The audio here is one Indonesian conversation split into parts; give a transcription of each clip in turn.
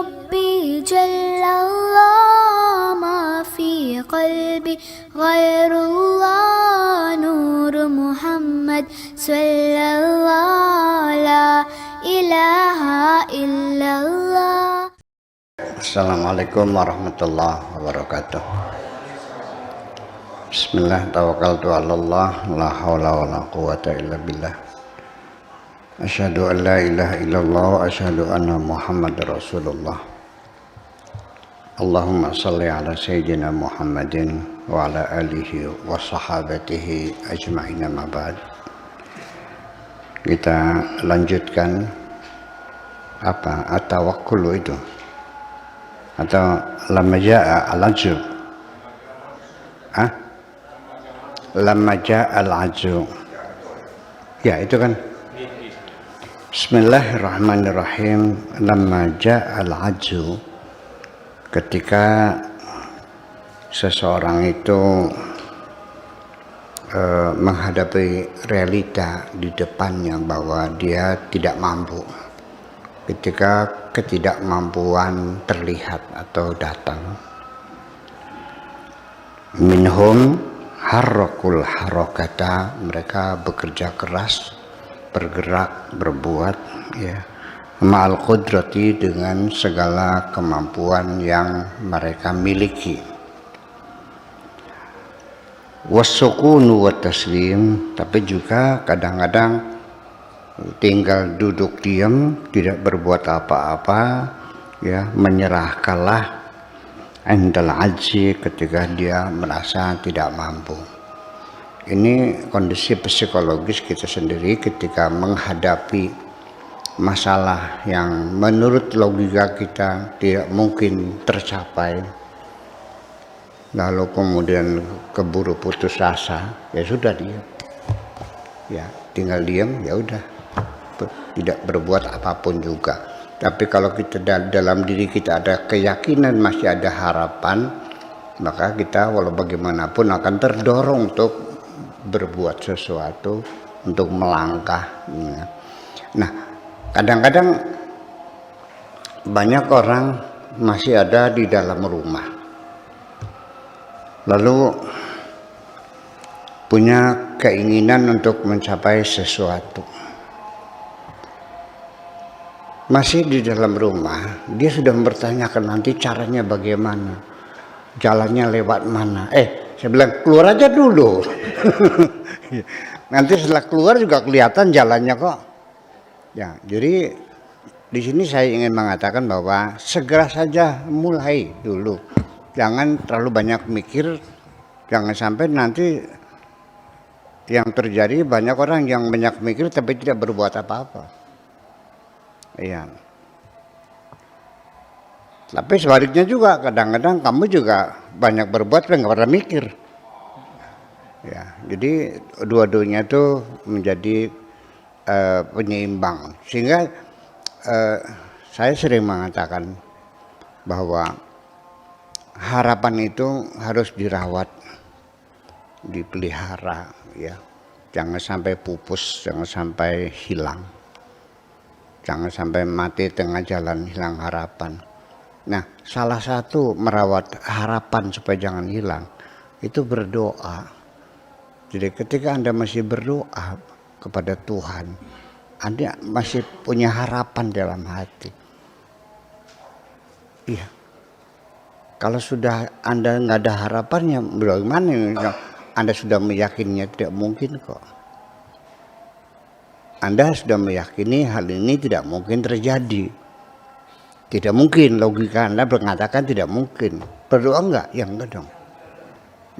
ربي جل الله ما في قلبي غير الله نور محمد صلى الله لا إله إلا الله. Assalamualaikum warahmatullahi wabarakatuh. Bismillah, tawakkaltu ala Allah, la haula wala quwata illa billah. Asyhadu an la ilaha illallah wa asyhadu anna Muhammadar Rasulullah. Allahumma salli ala sayyidina Muhammadin wa ala alihi wa sahabatihi ajma'in, amma ba'd. Kita lanjutkan at-tawakkul itu, atau lamma jaa al-ajzu. Lamma jaa al-ajzu. Ya, itu kan. Bismillahirrahmanirrahim. Lamma jaa al-ajzu, ketika seseorang itu menghadapi realita di depannya bahwa dia tidak mampu, ketika ketidakmampuan terlihat atau datang. Minhum harrakul harakata, mereka bekerja keras, bergerak, berbuat, ya, ma'al qudrati, dengan segala kemampuan yang mereka miliki. Wasukunu wa taslim, tapi juga kadang-kadang tinggal duduk diam, tidak berbuat apa-apa, ya, menyerah kalah. Indal ajzi, ketika dia merasa tidak mampu. Ini kondisi psikologis kita sendiri ketika menghadapi masalah yang menurut logika kita tidak mungkin tercapai, lalu kemudian keburu putus asa, ya sudah diam, ya tinggal diam, ya udah, tidak berbuat apapun juga. Tapi kalau kita dalam diri kita ada keyakinan, masih ada harapan, maka kita walau bagaimanapun akan terdorong untuk berbuat sesuatu, untuk melangkah. Nah, kadang-kadang banyak orang masih ada di dalam rumah, lalu punya keinginan untuk mencapai sesuatu. Masih di dalam rumah, dia sudah mempertanyakan nanti caranya bagaimana, jalannya lewat mana. Saya bilang keluar aja dulu. Nanti setelah keluar juga kelihatan jalannya kok. Ya, jadi di sini saya ingin mengatakan bahwa segera saja mulai dulu. Jangan terlalu banyak mikir, jangan sampai nanti yang terjadi banyak orang yang banyak mikir tapi tidak berbuat apa-apa. Iya. Tapi sebaliknya juga kadang-kadang kamu juga banyak berbuat tapi nggak pernah mikir. Ya, jadi dua-duanya itu menjadi penyeimbang. Sehingga saya sering mengatakan bahwa harapan itu harus dirawat, dipelihara, ya. Jangan sampai pupus, jangan sampai hilang. Jangan sampai mati tengah jalan, hilang harapan. Nah, salah satu merawat harapan supaya jangan hilang, itu berdoa. Jadi ketika Anda masih berdoa kepada Tuhan, Anda masih punya harapan dalam hati. Iya. Kalau sudah Anda nggak ada harapannya, bagaimana? Anda sudah meyakininya tidak mungkin kok. Anda sudah meyakini hal ini tidak mungkin terjadi. Tidak mungkin, logika Anda mengatakan tidak mungkin. Berdoa enggak? Ya enggak dong.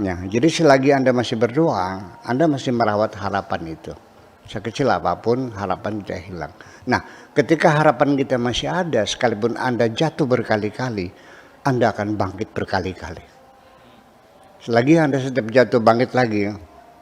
Ya, jadi selagi Anda masih berdoa, Anda masih merawat harapan itu. Sekecil apapun harapan tidak hilang. Nah, ketika harapan kita masih ada, sekalipun Anda jatuh berkali-kali, Anda akan bangkit berkali-kali. Selagi Anda setiap jatuh bangkit lagi,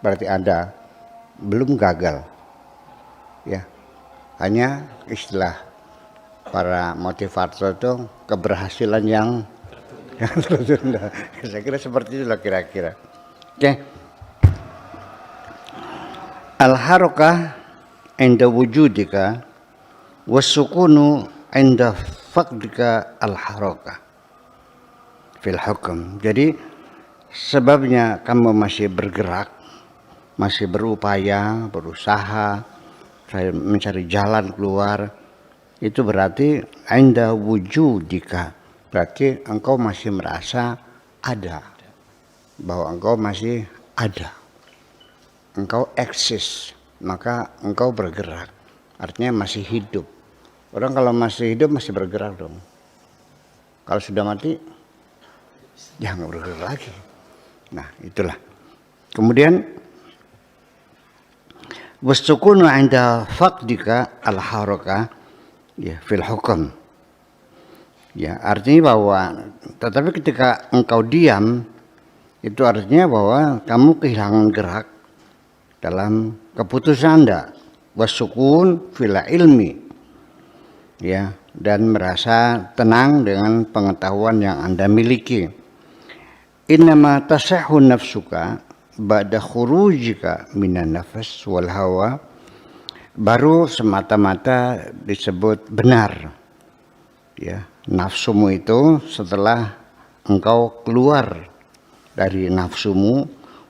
berarti Anda belum gagal. Ya, hanya istilah para motivator itu keberhasilan yang tertunda. Saya kira seperti itulah kira-kira. Oke. Al-harakah inda wujudika wasukunu inda faqdika al-harakah fil hukm. Jadi sebabnya kamu masih bergerak, masih berupaya, berusaha mencari jalan keluar, itu berarti inda wujudika, berarti engkau masih merasa ada, bahwa engkau masih ada, engkau eksis, maka engkau bergerak, artinya masih hidup. Orang kalau masih hidup masih bergerak dong. Kalau sudah mati ya nggak bergerak lagi. Nah itulah. Kemudian wasukunu 'inda faqdika al-harakah ya fil hukm. Ya, artinya bahwa tetapi ketika engkau diam itu artinya bahwa kamu kehilangan gerak dalam keputusan Anda. Wasukun fil ilmi. Ya, dan merasa tenang dengan pengetahuan yang Anda miliki. Innama tasahhu nafsuka ba'da khurujika minan nafas wal hawa, baru semata-mata disebut benar ya nafsumu itu setelah engkau keluar dari nafsumu,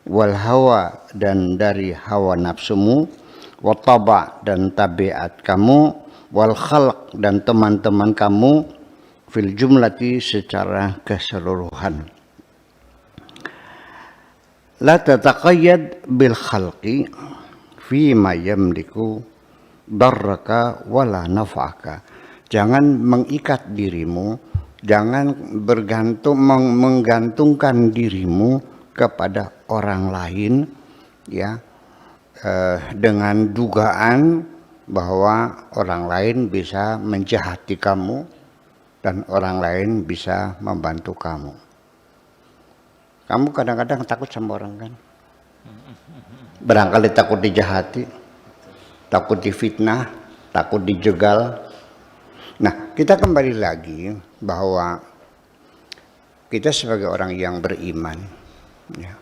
wal hawa dan dari hawa nafsumu, wa taba dan tabiat kamu, wal khalq dan teman-teman kamu, fil jumlati secara keseluruhan. La tataqayyad bil khalqi fi ma yamliku darraka wala naf'aka. Jangan mengikat dirimu, jangan menggantungkan dirimu kepada orang lain ya, dengan dugaan bahwa orang lain bisa menjahati kamu dan orang lain bisa membantu kamu. Kamu kadang-kadang takut sama orang kan? Barangkali takut dijahati, takut difitnah, takut dijegal. Nah, kita kembali lagi bahwa kita sebagai orang yang beriman, ya,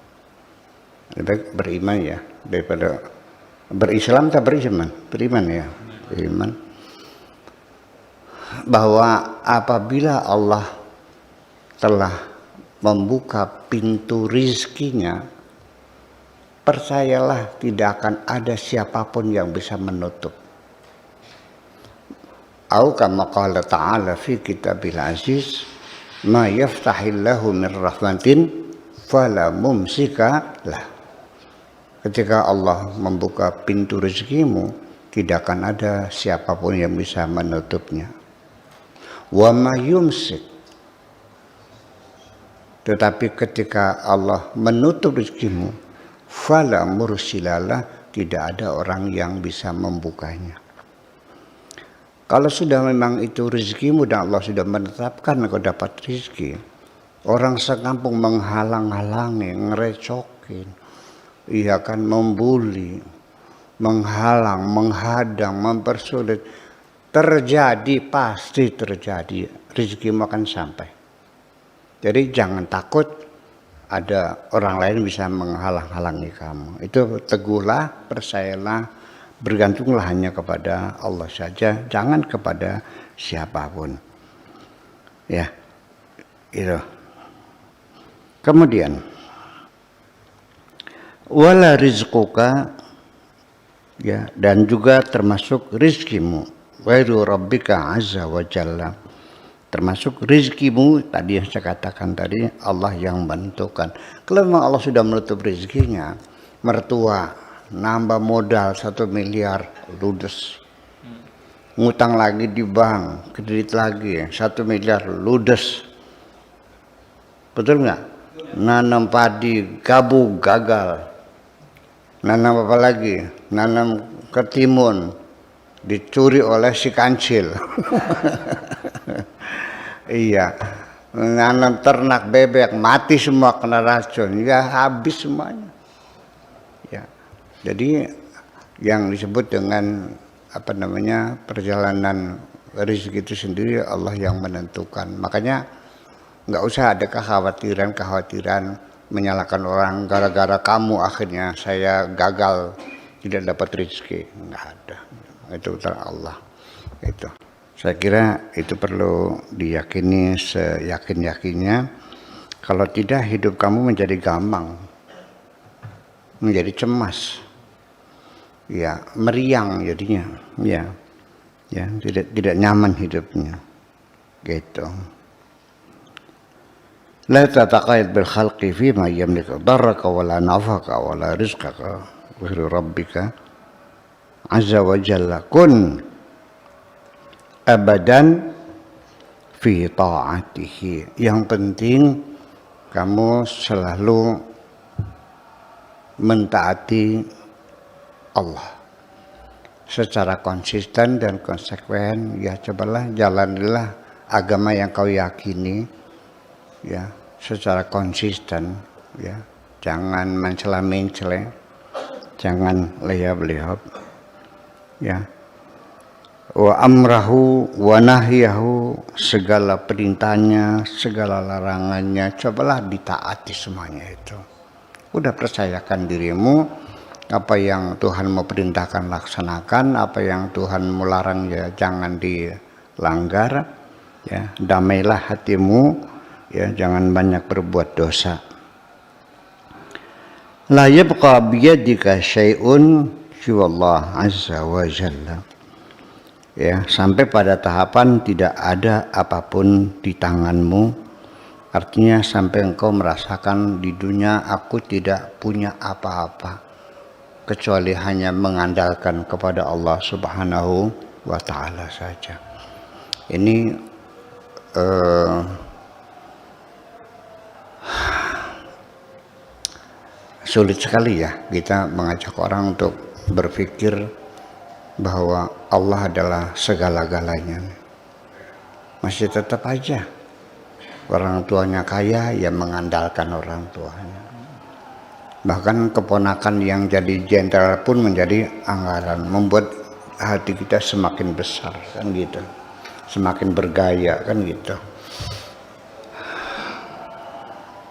lebih baik beriman ya daripada berislam tak beriman, beriman ya, beriman. Bahwa apabila Allah telah membuka pintu rizkinya, percayalah tidak akan ada siapapun yang bisa menutup. Au kama qala ta'ala fi kitabil aziz, ma yaftahillahu min rahmatin fala mumsika lah. Ketika Allah membuka pintu rezekimu, tidak akan ada siapapun yang bisa menutupnya. Wa ma yumsik, tetapi ketika Allah menutup rezekimu, fala mursilalah, tidak ada orang yang bisa membukanya. Kalau sudah memang itu rezekimu dan Allah sudah menetapkan engkau dapat rezeki, orang sekampung menghalang-halangi, ngerecokin, ia akan membuli, menghalang, menghadang, mempersulit, terjadi, pasti terjadi, rezekimu akan sampai. Jadi jangan takut ada orang lain bisa menghalang-halangi kamu. Itu teguhlah, percayalah, bergantunglah hanya kepada Allah saja, jangan kepada siapapun. Ya, itu. Kemudian, wala rizquka, ya, dan juga termasuk rizkimu, ghairu rabbika azza wa jalla. Termasuk rizkimu tadi yang saya katakan tadi, Allah yang menentukan. Kalau memang Allah sudah menutup rizkinya, mertua nambah modal 1 miliar ludes, ngutang lagi di bank, kredit lagi 1 miliar ludes, betul nggak? Nanam padi gabu gagal, nanam apa lagi? Nanam ketimun dicuri oleh si kancil. Iya, nanam ternak bebek mati semua kena racun, ya habis semuanya. Ya, jadi yang disebut dengan apa namanya perjalanan rezeki itu sendiri Allah yang menentukan. Makanya nggak usah ada kekhawatiran menyalahkan orang gara-gara kamu akhirnya saya gagal tidak dapat rezeki, nggak ada. Itu urusan Allah. Itu. Saya kira itu perlu diyakini seyakin-yakinnya. Kalau tidak, hidup kamu menjadi gampang, menjadi cemas, ya meriang jadinya, ya tidak nyaman hidupnya, gitu. La tataqayyad bil khalqi fi ma yamliku darraka wala nafaka wala rizqaka ghairu rabbika azza wa jalla. Kun abadan fi ta'atihi. Yang penting kamu selalu mentaati Allah secara konsisten dan konsekuen. Ya cobalah jalanilah agama yang kau yakini, ya secara konsisten, ya jangan mencela-mencela, jangan leyap-leyap, ya. Wa amrahu wa nahyahu, segala perintahnya, segala larangannya cobalah ditaati semuanya itu. Udah percayakan dirimu, apa yang Tuhan mau perintahkan laksanakan, apa yang Tuhan mau larang ya jangan dilanggar, ya damailah hatimu, ya jangan banyak berbuat dosa. La yabqa biyadika syai'un siwallah azza wa jalla. Ya, sampai pada tahapan tidak ada apapun di tanganmu. Artinya sampai engkau merasakan di dunia aku tidak punya apa-apa kecuali hanya mengandalkan kepada Allah Subhanahu wa ta'ala saja. Ini sulit sekali ya kita mengajak orang untuk berpikir bahwa Allah adalah segala-galanya. Masih tetap aja orang tuanya kaya, ya mengandalkan orang tuanya. Bahkan keponakan yang jadi jenderal pun menjadi anggaran, membuat hati kita semakin besar, kan gitu, semakin bergaya, kan gitu.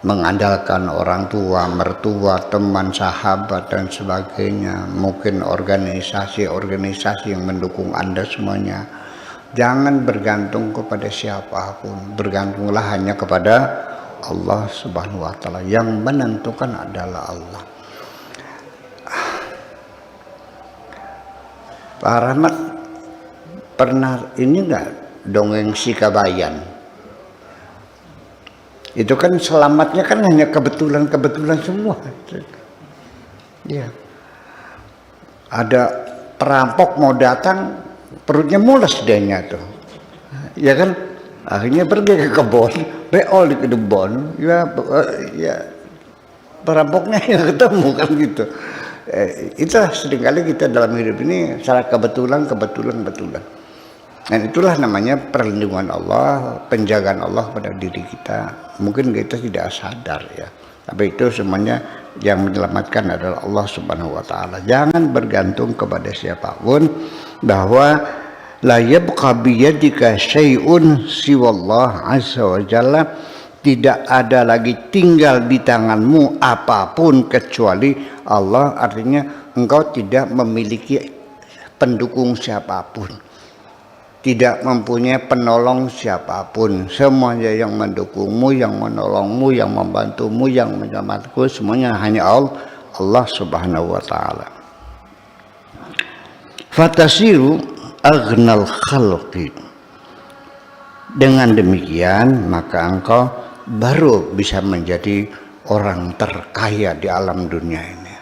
Mengandalkan orang tua, mertua, teman, sahabat dan sebagainya, mungkin organisasi-organisasi yang mendukung Anda semuanya. Jangan bergantung kepada siapapun, bergantunglah hanya kepada Allah Subhanahu wa ta'ala. Yang menentukan adalah Allah. Pak Rahmat pernah ini enggak dongeng si Kabayan? Itu kan selamatnya kan hanya kebetulan semua. Ya. Ada perampok mau datang, perutnya mules dianya tuh. Ya kan? Akhirnya pergi ke kebun, beol di kebun, ya perampoknya yang ketemu kan gitu. Itulah seringkali kita dalam hidup ini secara kebetulan. Dan itulah namanya perlindungan Allah, penjagaan Allah pada diri kita. Mungkin kita tidak sadar ya, tapi itu semuanya yang menyelamatkan adalah Allah Subhanahu wa ta'ala. Jangan bergantung kepada siapapun, bahwa la yabqa biyadika syai'un siwallah azza wa jalla. Tidak ada lagi tinggal di tanganmu apapun kecuali Allah. Artinya engkau tidak memiliki pendukung siapapun, tidak mempunyai penolong siapapun. Semuanya yang mendukungmu, yang menolongmu, yang membantumu, yang menyelamatkanmu, semuanya hanya Allah Subhanahu wa ta'ala. Fatasiru aghnal khalqi. Dengan demikian maka engkau baru bisa menjadi orang terkaya di alam dunia ini.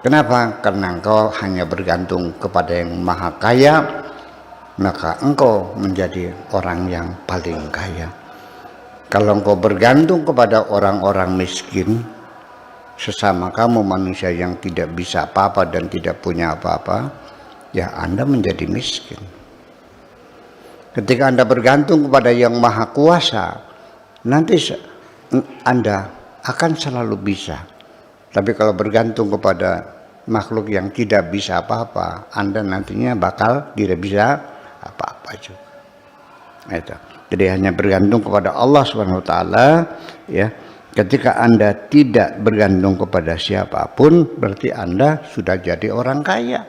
Kenapa? Karena engkau hanya bergantung kepada yang maha kaya, maka engkau menjadi orang yang paling kaya. Kalau engkau bergantung kepada orang-orang miskin, sesama kamu manusia yang tidak bisa apa-apa dan tidak punya apa-apa, ya Anda menjadi miskin. Ketika Anda bergantung kepada yang maha kuasa, nanti Anda akan selalu bisa. Tapi kalau bergantung kepada makhluk yang tidak bisa apa-apa, Anda nantinya bakal tidak bisa apa-apa juga. Itu. Jadi hanya bergantung kepada Allah Subhanahu wa ta'ala, ya. Ketika Anda tidak bergantung kepada siapapun, berarti Anda sudah jadi orang kaya.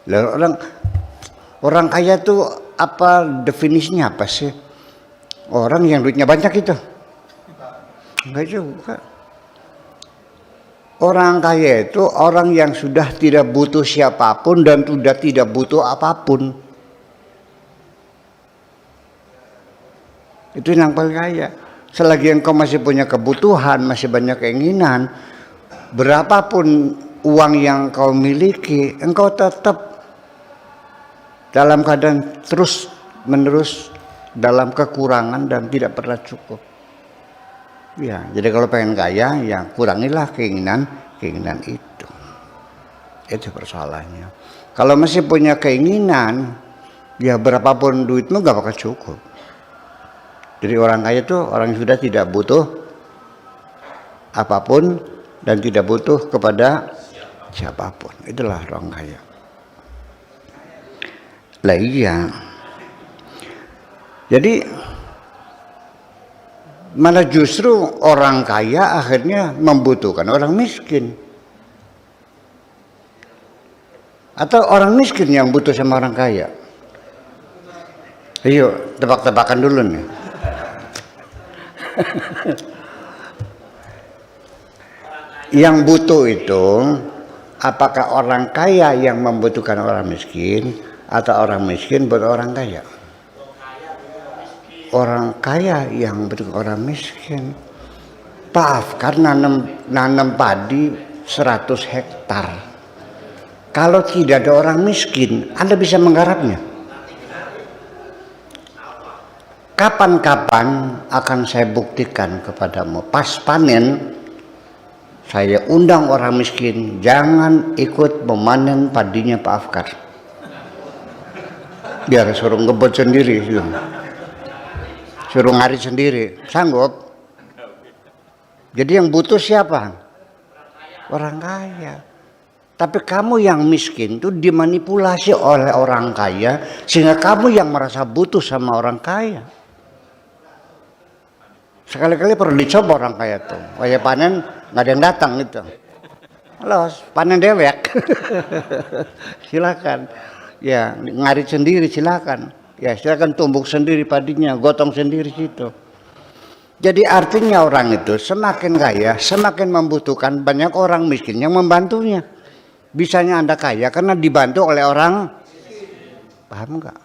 Lalu orang Orang kaya itu apa definisinya apa sih? Orang yang duitnya banyak itu? Enggak juga. Orang kaya itu orang yang sudah tidak butuh siapapun dan sudah tidak butuh apapun. Itu yang paling kaya. Selagi engkau masih punya kebutuhan, masih banyak keinginan, berapapun uang yang kau miliki, engkau tetap dalam keadaan terus menerus dalam kekurangan dan tidak pernah cukup. Ya, jadi kalau pengen kaya, ya kurangilah keinginan itu. Itu persoalannya. Kalau masih punya keinginan, ya berapapun duitmu gak bakal cukup. Jadi orang kaya itu orang yang sudah tidak butuh apapun dan tidak butuh kepada siapapun. Itulah orang kaya. Lah iya. Jadi malah justru orang kaya akhirnya membutuhkan orang miskin. Atau orang miskin yang butuh sama orang kaya. Ayo tebak-tebakan dulu nih. Yang butuh itu apakah orang kaya yang membutuhkan orang miskin atau orang miskin butuh orang kaya? Orang kaya yang membutuhkan orang miskin. Maaf, karena nanam padi 100 hektar. Kalau tidak ada orang miskin, Anda bisa menggarapnya. Kapan-kapan akan saya buktikan kepadamu. Pas panen, saya undang orang miskin, jangan ikut memanen padinya Pak Afkar. Biar suruh ngebut sendiri. Suruh ngarit sendiri. Sanggup? Jadi yang butuh siapa? Orang kaya. Tapi kamu yang miskin itu dimanipulasi oleh orang kaya, sehingga kamu yang merasa butuh sama orang kaya. Sekali-kali perlu dicoba orang kaya tuh. Kayak panen nggak ada yang datang gitu. Halo, panen dewek. Silakan. Ya, ngarit sendiri silakan. Ya, silakan tumbuk sendiri padinya, gotong sendiri situ. Jadi artinya orang itu semakin kaya, semakin membutuhkan banyak orang miskin yang membantunya. Bisanya Anda kaya karena dibantu oleh orang. Paham nggak?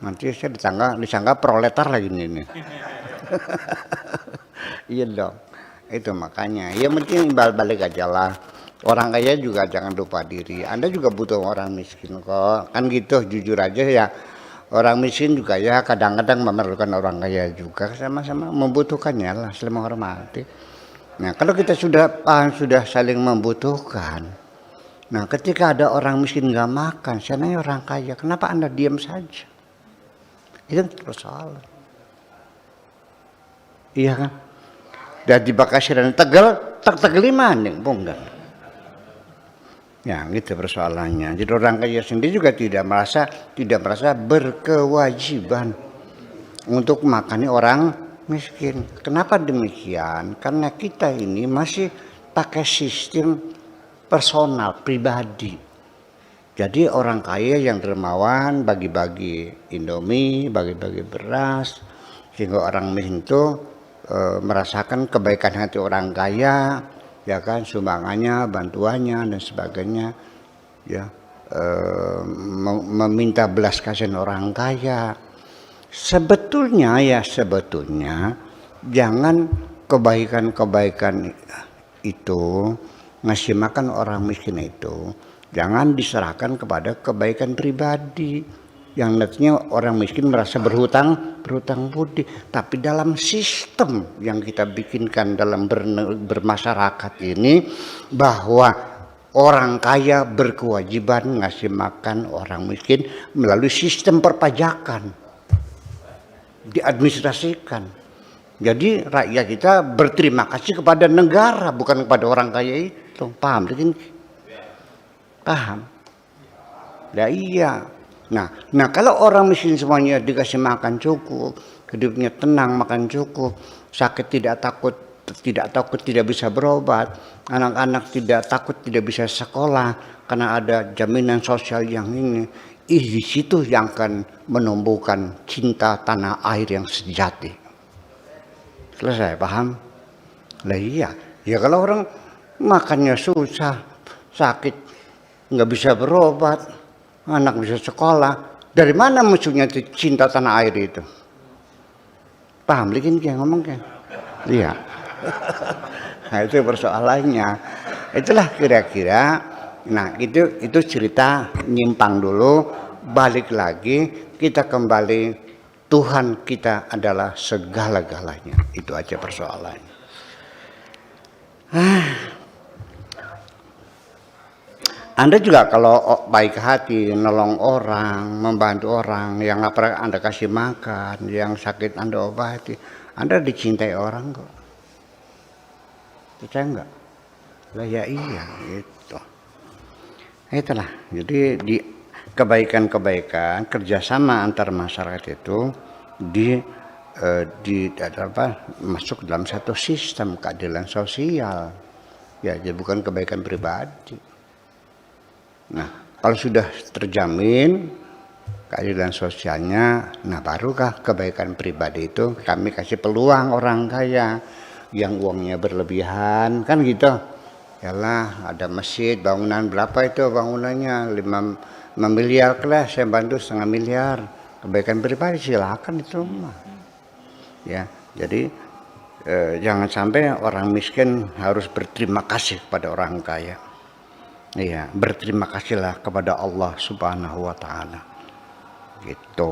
Nanti saya disangka proletar lagi ini. Iya dong, itu makanya ya mungkin balik aja lah. Orang kaya juga jangan lupa diri, Anda juga butuh orang miskin kok, kan gitu. Jujur aja ya, orang miskin juga ya kadang-kadang memerlukan orang kaya juga, sama-sama membutuhkannya lah, saling menghormati. Nah kalau kita sudah saling membutuhkan, nah ketika ada orang miskin nggak makan, seandainya orang kaya, kenapa Anda diam saja? Itu persoalan. Iya kan? Dan di Bekasi dan Tegal, Tegal maning, enggak. Ya, gitu persoalannya. Jadi orang kaya sendiri juga tidak merasa berkewajiban untuk makani orang miskin. Kenapa demikian? Karena kita ini masih pakai sistem personal, pribadi. Jadi orang kaya yang dermawan bagi-bagi Indomie, bagi-bagi beras, sehingga orang miskin itu merasakan kebaikan hati orang kaya, ya kan, sumbangannya, bantuannya dan sebagainya, ya, meminta belas kasihan orang kaya. Sebetulnya jangan kebaikan itu, ngasih makan orang miskin itu jangan diserahkan kepada kebaikan pribadi yang nantinya orang miskin merasa berhutang budi. Tapi dalam sistem yang kita bikinkan dalam bermasyarakat ini, bahwa orang kaya berkewajiban ngasih makan orang miskin melalui sistem perpajakan, diadministrasikan. Jadi rakyat kita berterima kasih kepada negara, bukan kepada orang kaya itu. Paham? Paham? Ya iya. Nah kalau orang miskin semuanya dikasih makan cukup, hidupnya tenang, makan cukup, sakit tidak takut tidak bisa berobat, anak-anak tidak takut tidak bisa sekolah karena ada jaminan sosial yang ini, di situ yang akan menumbuhkan cinta tanah air yang sejati. Selesai, paham? Lah iya, ya kalau orang makannya susah, sakit, nggak bisa berobat, anak bisa sekolah, dari mana musuhnya cinta tanah air itu? Paham bikin kayak ngomong kan? Iya. Nah itu persoalannya. Itulah kira-kira. Nah itu cerita nyimpang dulu, balik lagi kita kembali. Tuhan kita adalah segala-galanya. Itu aja persoalannya. Anda juga kalau baik hati, nolong orang, membantu orang, yang nggak pernah Anda kasih makan, yang sakit Anda obati, Anda dicintai orang kok. Percaya enggak? Lah ya iya gitu. Itulah. Jadi di kebaikan-kebaikan kerjasama antar masyarakat itu masuk dalam satu sistem keadilan sosial. Ya, jadi bukan kebaikan pribadi. Nah, kalau sudah terjamin keadilan sosialnya, nah barukah kebaikan pribadi itu kami kasih peluang orang kaya yang uangnya berlebihan, kan gitu. Yalah, ada masjid, bangunan berapa itu bangunannya? 5 miliar lah, saya bantu 1,5 miliar. Kebaikan pribadi silakan itu mah. Ya, jadi jangan sampai orang miskin harus berterima kasih kepada orang kaya. Iya, berterima kasihlah kepada Allah Subhanahu wa taala. Gitu.